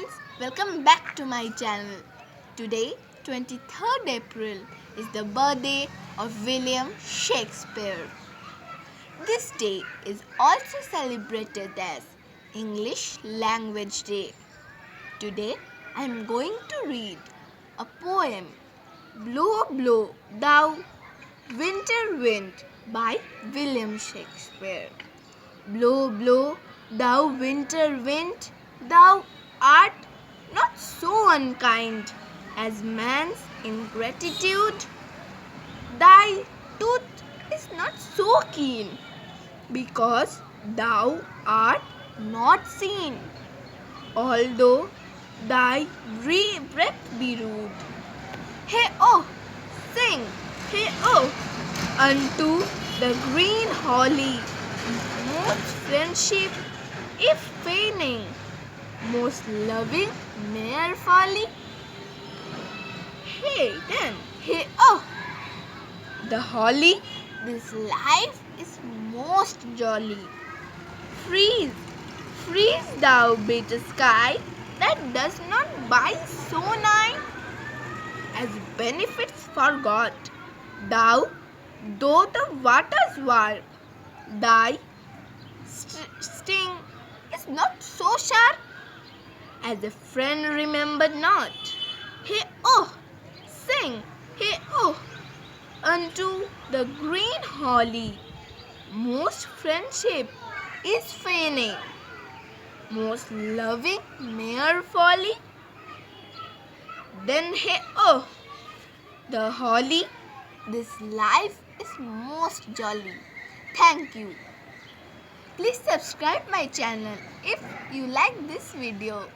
friends, welcome back to my channel. Today, 23rd April, is the birthday of William Shakespeare. This day is also celebrated as English Language Day. Today, I am going to read a poem, Blow, Blow, Thou Winter Wind by William Shakespeare. Blow, blow, thou winter wind, thou art not so unkind as man's ingratitude. Thy tooth is not so keen, because thou art not seen, although thy breath be rude. Hey oh, sing, hey oh, unto the green holly, most friendship if feigning, most loving mere folly. Hey then, hey oh, the holly, this life is most jolly. Freeze, freeze thou bitter sky that does not buy so nigh, as benefits forgot. Thou, though the waters warp, thy sting is not so sharp, as a friend remembered not. Hey oh, sing, hey oh, unto the green holly, most friendship is feigning, most loving mere folly. Then hey oh, the holly, this life is most jolly. Thank you. Please subscribe my channel if you like this video.